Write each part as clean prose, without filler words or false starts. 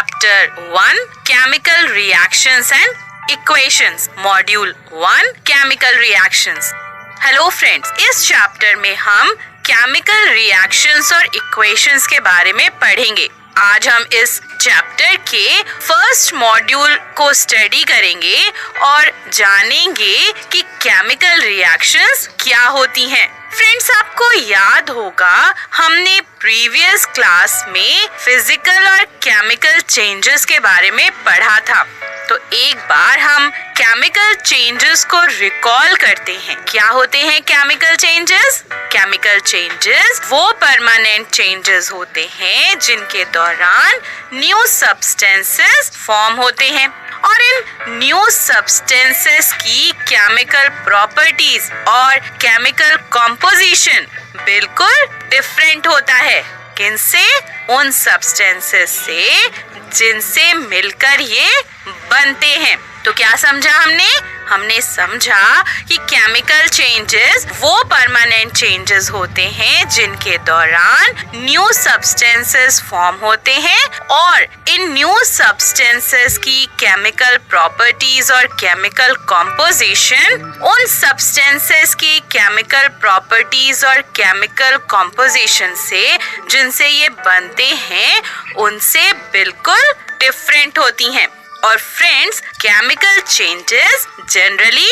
Chapter 1 chemical reactions and equations, module 1 chemical reactions. Hello friends, इस chapter में हम chemical reactions और equations के बारे में पढ़ेंगे। आज हम इस चैप्टर के फर्स्ट मॉड्यूल को स्टडी करेंगे और जानेंगे कि केमिकल रिएक्शंस क्या होती हैं। फ्रेंड्स, आपको याद होगा हमने प्रीवियस क्लास में फिजिकल और केमिकल चेंजेस के बारे में पढ़ा था। तो एक बार हम केमिकल चेंजेस को रिकॉल करते हैं। क्या होते हैं केमिकल चेंजेस? केमिकल चेंजेस वो परमानेंट चेंजेस होते हैं जिनके दौरान न्यू सब्सटेंसेस फॉर्म होते हैं और इन न्यू सब्सटेंसेस की केमिकल प्रॉपर्टीज और केमिकल कॉम्पोजिशन बिल्कुल डिफरेंट होता है। किनसे? उन सब्सटेंसेस से जिनसे मिलकर ये बनते हैं। तो क्या समझा हमने? हमने समझा कि केमिकल चेंजेस वो परमानेंट चेंजेस होते हैं जिनके दौरान न्यू सब्सटेंसेस फॉर्म होते हैं और इन न्यू सब्सटेंसेस की केमिकल प्रॉपर्टीज और केमिकल कॉम्पोजिशन उन सब्सटेंसेस की केमिकल प्रॉपर्टीज और केमिकल कॉम्पोजिशन से जिनसे ये बनते हैं उनसे बिल्कुल डिफरेंट होती हैं। और friends, chemical changes generally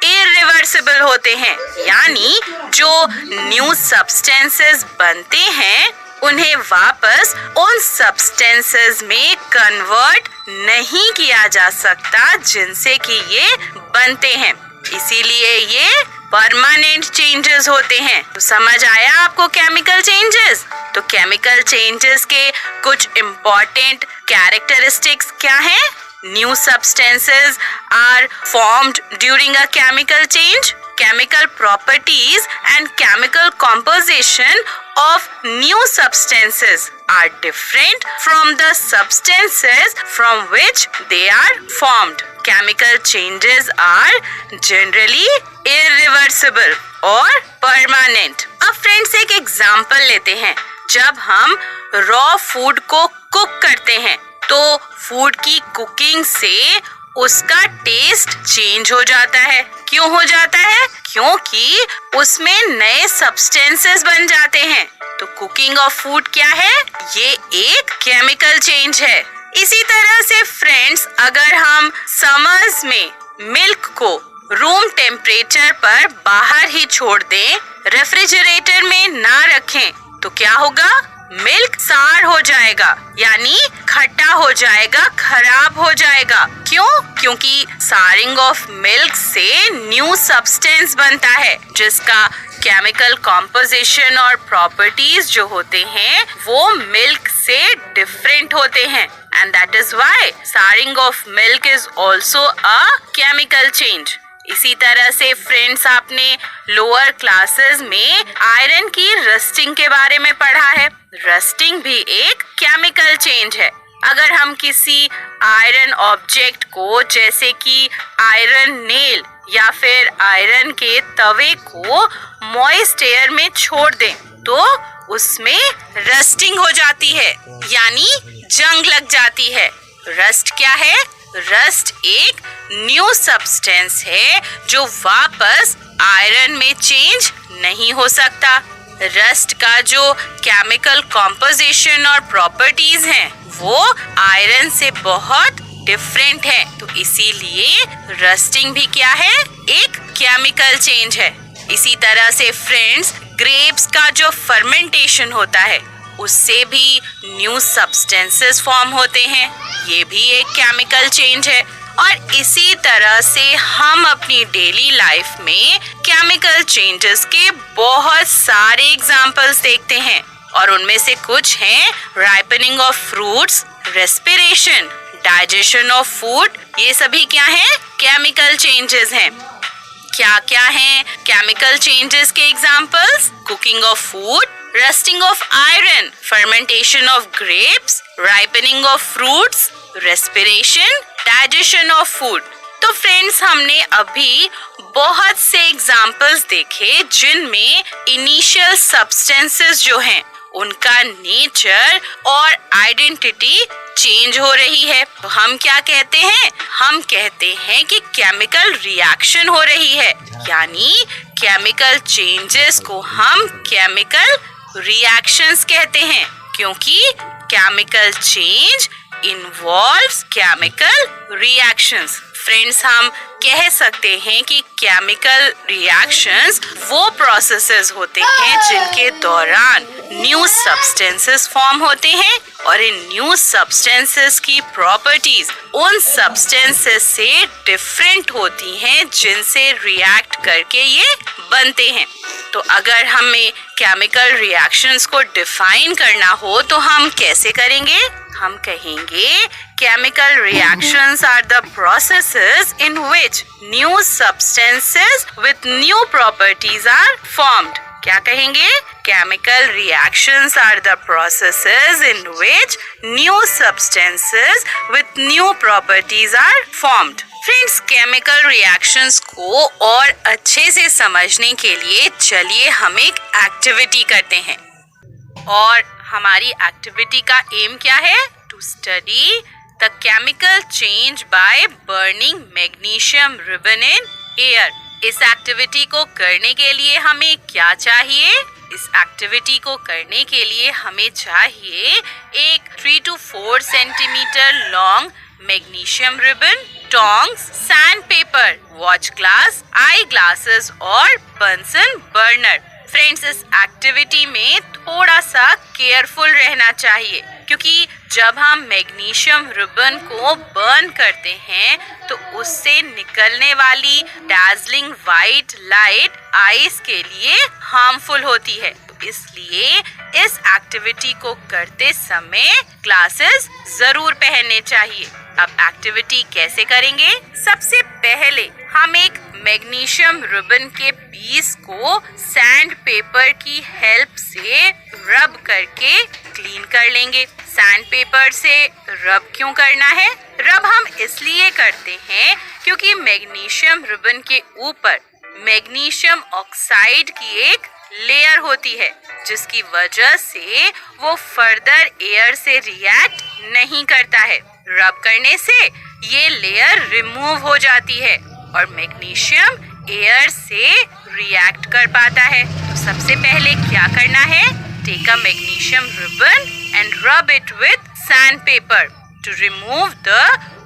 irreversible होते हैं, यानी जो न्यू सब्सटेंसेस बनते हैं उन्हें वापस उन सब्सटेंसेस में कन्वर्ट नहीं किया जा सकता जिनसे कि ये बनते हैं। इसीलिए ये परमानेंट चेंजेस होते हैं। तो समझ आया आपको केमिकल चेंजेस? तो केमिकल चेंजेस के कुछ इम्पोर्टेंट कैरेक्टरिस्टिक्स क्या हैं? New substances are formed during a chemical change. Chemical properties and chemical composition of new substances are different from the substances from which they are formed. Chemical changes are generally irreversible or permanent. अब friends एक example लेते हैं। जब हम raw food को cook करते हैं तो फूड की कुकिंग से उसका टेस्ट चेंज हो जाता है। क्यों हो जाता है? क्योंकि उसमें नए सब्सटेंसेस बन जाते हैं। तो कुकिंग ऑफ फूड क्या है? ये एक केमिकल चेंज है। इसी तरह से फ्रेंड्स, अगर हम समर्स में मिल्क को रूम टेम्परेचर पर बाहर ही छोड़ दें, रेफ्रिजरेटर में ना रखें, तो क्या होगा? मिल्क सार हो जाएगा, यानी खट्टा हो जाएगा, खराब हो जाएगा। क्यों? क्योंकि सारिंग ऑफ मिल्क से न्यू सब्सटेंस बनता है जिसका केमिकल कॉम्पोजिशन और प्रॉपर्टीज जो होते हैं वो मिल्क से डिफरेंट होते हैं। And that is why sharing of milk is also a chemical change. इसी तरह से फ्रेंड्स, आपने लोअर क्लासेस में आयरन की रस्टिंग के बारे में पढ़ा है। रस्टिंग भी एक केमिकल चेंज है। अगर हम किसी आयरन ऑब्जेक्ट को, जैसे कि आयरन नेल या फिर आयरन के तवे को मॉइस्ट एयर में छोड़ दें तो उसमें रस्टिंग हो जाती है, यानी जंग लग जाती है। रस्ट क्या है? रस्ट एक न्यू सब्सटेंस है जो वापस आयरन में चेंज नहीं हो सकता। रस्ट का जो केमिकल कॉम्पोजिशन और प्रॉपर्टीज हैं वो आयरन से बहुत डिफरेंट है। तो इसीलिए रस्टिंग भी क्या है? एक केमिकल चेंज है। इसी तरह से फ्रेंड्स, ग्रेप्स का जो फर्मेंटेशन होता है उससे भी न्यू सब्सटेंसेस फॉर्म होते हैं। ये भी एक केमिकल चेंज है। और इसी तरह से हम अपनी डेली लाइफ में केमिकल चेंजेस के बहुत सारे एग्जाम्पल्स देखते हैं और उनमें से कुछ हैं ripening of fruits, respiration, digestion of food. ये सभी क्या हैं? केमिकल चेंजेस हैं। क्या क्या हैं केमिकल चेंजेस के examples? Cooking of food, rusting of iron, fermentation of grapes, ripening of fruits, respiration, digestion of food. तो फ्रेंड्स, हमने अभी बहुत से एग्जाम्पल्स देखे जिनमें इनिशियल सब्सटेंसेस जो हैं उनका नेचर और आइडेंटिटी चेंज हो रही है। तो हम क्या कहते हैं? हम कहते हैं कि केमिकल रिएक्शन हो रही है, यानी केमिकल चेंजेस को हम केमिकल रिएक्शंस कहते हैं, क्योंकि chemical change involves chemical reactions. Friends, हम कह सकते हैं कि केमिकल रिएक्शंस वो प्रोसेसेस होते हैं जिनके दौरान न्यू सब्सटेंसेस फॉर्म होते हैं और इन न्यू सब्सटेंसेस की प्रॉपर्टीज उन सब्सटेंसेस से डिफरेंट होती हैं जिनसे रिएक्ट करके ये बनते हैं। तो अगर हमें केमिकल रिएक्शंस को डिफाइन करना हो तो हम कैसे करेंगे? हम कहेंगे chemical reactions are the processes in which new substances with new properties are formed. क्या कहेंगे? Chemical reactions are the processes in which new substances with new properties are formed. Friends, chemical reactions को और अच्छे से समझने के लिए चलिए हम एक एक्टिविटी करते हैं। और हमारी एक्टिविटी का एम क्या है? To study the chemical change by burning magnesium ribbon in air. इस एक्टिविटी को करने के लिए हमें क्या चाहिए? इस एक्टिविटी को करने के लिए हमें चाहिए एक 3 to 4 centimetre long magnesium ribbon, tongs, sand paper, watch glass, eye glasses और बंसन बर्नर। फ्रेंड्स, इस एक्टिविटी में थोड़ा सा केयरफुल रहना चाहिए, क्योंकि जब हम मैग्नीशियम रिबन को बर्न करते हैं तो उससे निकलने वाली डैज़लिंग वाइट लाइट आईज के लिए हार्मफुल होती है। तो इसलिए इस एक्टिविटी को करते समय ग्लासेस जरूर पहनने चाहिए। अब एक्टिविटी कैसे करेंगे? सबसे पहले हम एक मैग्नीशियम रिबन के पीस को सैंड पेपर की हेल्प से रब करके क्लीन कर लेंगे। सैंड पेपर से रब क्यों करना है? रब हम इसलिए करते हैं क्योंकि मैग्नीशियम रिबन के ऊपर मैग्नीशियम ऑक्साइड की एक लेयर होती है, जिसकी वजह से वो फर्दर एयर से रिएक्ट नहीं करता है। रब करने से ये लेयर रिमूव हो जाती है और मैग्नीशियम एयर से रिएक्ट कर पाता है। तो सबसे पहले क्या करना है? Take a magnesium ribbon and rub it with sandpaper to remove the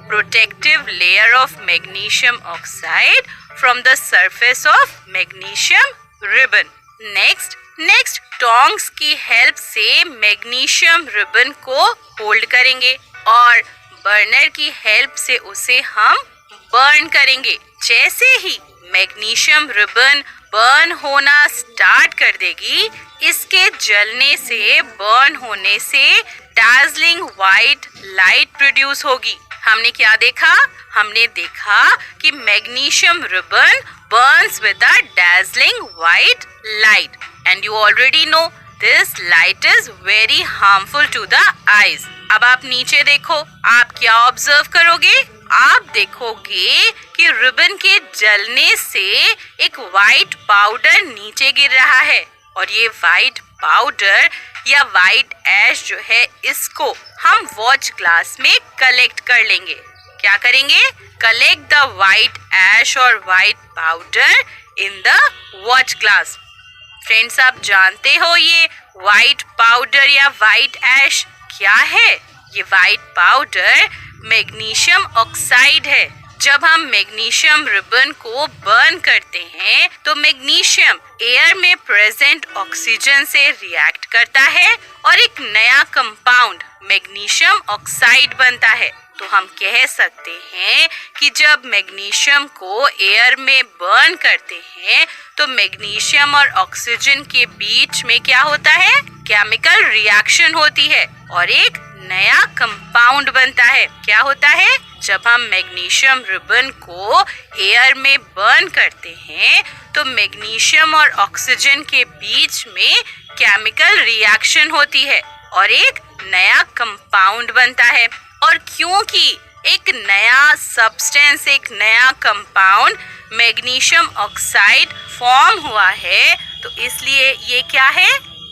protective layer of magnesium oxide from the surface of magnesium ribbon. Next tongs की हेल्प से मैग्नीशियम रिबन को होल्ड करेंगे और बर्नर की हेल्प से उसे हम burn करेंगे। जैसे ही मैग्नीशियम रिबन बर्न होना स्टार्ट कर देगी, इसके जलने से, बर्न होने से डार्जलिंग व्हाइट लाइट प्रोड्यूस होगी। हमने क्या देखा? हमने देखा कि magnesium ribbon Burns with a dazzling white light and you already know this light is very harmful to the eyes. अब आप नीचे देखो, आप क्या ऑब्जर्व करोगे? आप देखोगे कि रिबन के जलने से एक वाइट पाउडर नीचे गिर रहा है और ये वाइट पाउडर या वाइट ऐश जो है, इसको हम वॉच ग्लास में कलेक्ट कर लेंगे। क्या करेंगे? कलेक्ट द वाइट ऐश और white powder in the watch glass. Friends, आप जानते हो ये वाइट पाउडर या वाइट ऐश क्या है? ये वाइट पाउडर मैग्नीशियम ऑक्साइड है। जब हम मैग्नीशियम रिबन को बर्न करते हैं तो मैग्नीशियम एयर में प्रेजेंट ऑक्सीजन से रिएक्ट करता है और एक नया कंपाउंड मैग्नीशियम ऑक्साइड बनता है। तो हम कह सकते हैं कि जब मैग्नीशियम को एयर में बर्न करते हैं तो मैग्नीशियम और ऑक्सीजन के बीच में क्या होता है? केमिकल रिएक्शन होती है और एक नया कंपाउंड बनता है। क्या होता है? जब हम मैग्नीशियम रिबन को एयर में बर्न करते हैं तो मैग्नीशियम और ऑक्सीजन के बीच में केमिकल रिएक्शन होती है और एक नया कंपाउंड बनता है। और क्योंकि एक नया सब्सटेंस, एक नया कंपाउंड मैग्नीशियम ऑक्साइड फॉर्म हुआ है, तो इसलिए ये क्या है?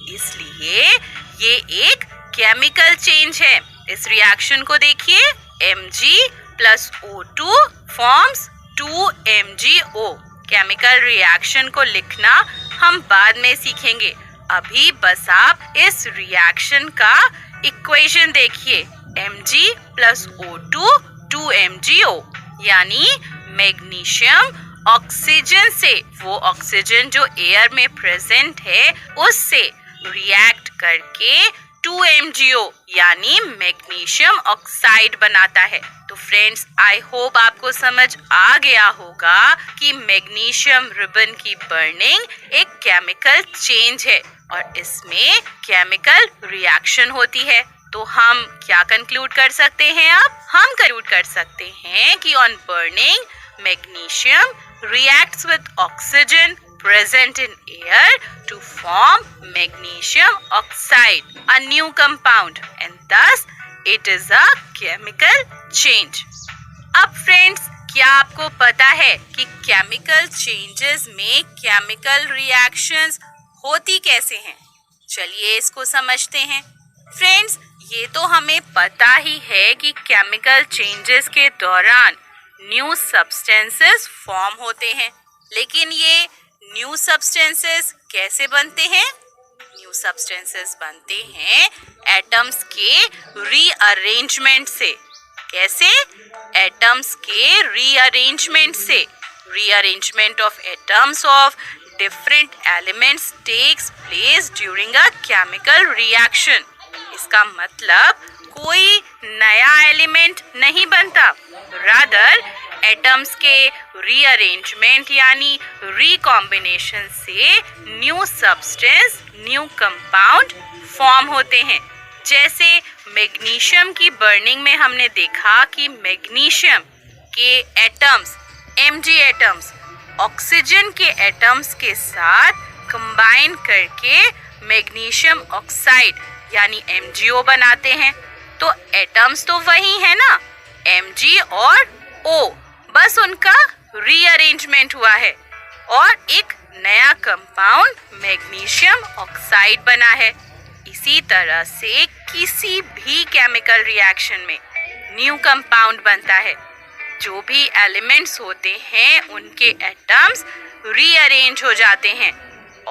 इसलिए ये एक केमिकल चेंज है। इस रिएक्शन को देखिए, Mg plus O2 forms 2MgO। Chemical reaction को लिखना हम बाद में सीखेंगे। अभी बस आप इस रिएक्शन का इक्वेशन देखिए, Mg प्लस O2 2MgO, यानी मैग्नीशियम ऑक्सीजन से, वो ऑक्सीजन जो एयर में प्रेजेंट है उससे रिएक्ट करके 2MgO यानी मैग्नीशियम ऑक्साइड बनाता है। तो फ्रेंड्स, आई होप आपको समझ आ गया होगा कि मैग्नीशियम रिबन की बर्निंग एक केमिकल चेंज है और इसमें केमिकल रिएक्शन होती है। तो हम क्या कंक्लूड कर सकते हैं? अब हम कंक्लूड कर सकते हैं कि on burning magnesium reacts with oxygen present in air to form magnesium oxide, a new compound, and thus it is a chemical change. अब फ्रेंड्स, क्या आपको पता है कि केमिकल चेंजेस में केमिकल रिएक्शंस होती कैसे हैं? चलिए इसको समझते हैं। फ्रेंड्स, ये तो हमें पता ही है कि केमिकल चेंजेस के दौरान न्यू सब्सटेंसेस फॉर्म होते हैं, लेकिन ये न्यू सब्सटेंसेस कैसे बनते हैं? न्यू सब्सटेंसेस बनते हैं एटम्स के रीअरेंजमेंट से। कैसे? एटम्स के रीअरेंजमेंट से। Rearrangement of atoms of different elements takes place during a chemical reaction. इसका मतलब कोई नया एलिमेंट नहीं बनता, रादर एटम्स के रीअरेंजमेंट यानी रिकॉम्बिनेशन से new substance, new compound form होते हैं। जैसे मैग्नीशियम की बर्निंग में हमने देखा कि मैग्नीशियम के एटम्स, Mg एटम्स, ऑक्सीजन के एटम्स के साथ कंबाइन करके मैग्नीशियम ऑक्साइड यानी MgO बनाते हैं। तो एटम्स तो वही है ना, Mg और O, बस उनका रीअरेंजमेंट हुआ है और एक नया कंपाउंड मैग्नीशियम ऑक्साइड बना है। इसी तरह से किसी भी केमिकल रिएक्शन में न्यू कंपाउंड बनता है। जो भी एलिमेंट्स होते हैं उनके एटम्स रीअरेंज हो जाते हैं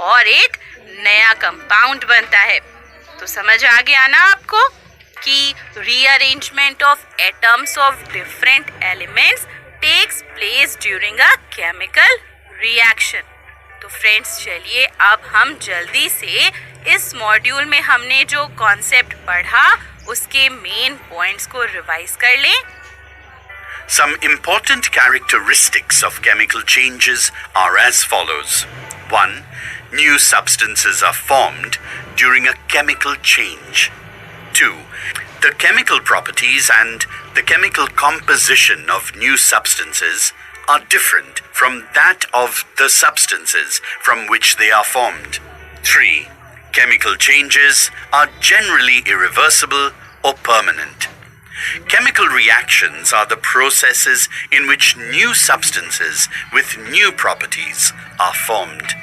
और एक नया कंपाउंड बनता है। तो समझ आ गया ना आपको कि rearrangement of atoms of different elements takes place during a chemical reaction. तो फ्रेंड्स, चलिए अब हम जल्दी से इस मॉड्यूल में हमने जो कॉन्सेप्ट पढ़ा उसके मेन पॉइंट्स को रिवाइज कर लें। Some important characteristics of chemical changes are as follows. 1. New substances are formed during a chemical change. 2. The chemical properties and the chemical composition of new substances are different from that of the substances from which they are formed. 3. Chemical changes are generally irreversible or permanent. Chemical reactions are the processes in which new substances with new properties are formed.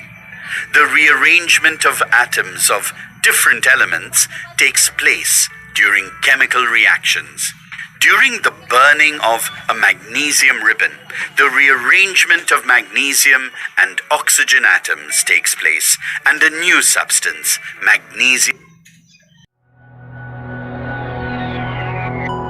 The rearrangement of atoms of different elements takes place during chemical reactions. During the burning of a magnesium ribbon, the rearrangement of magnesium and oxygen atoms takes place and a new substance, magnesium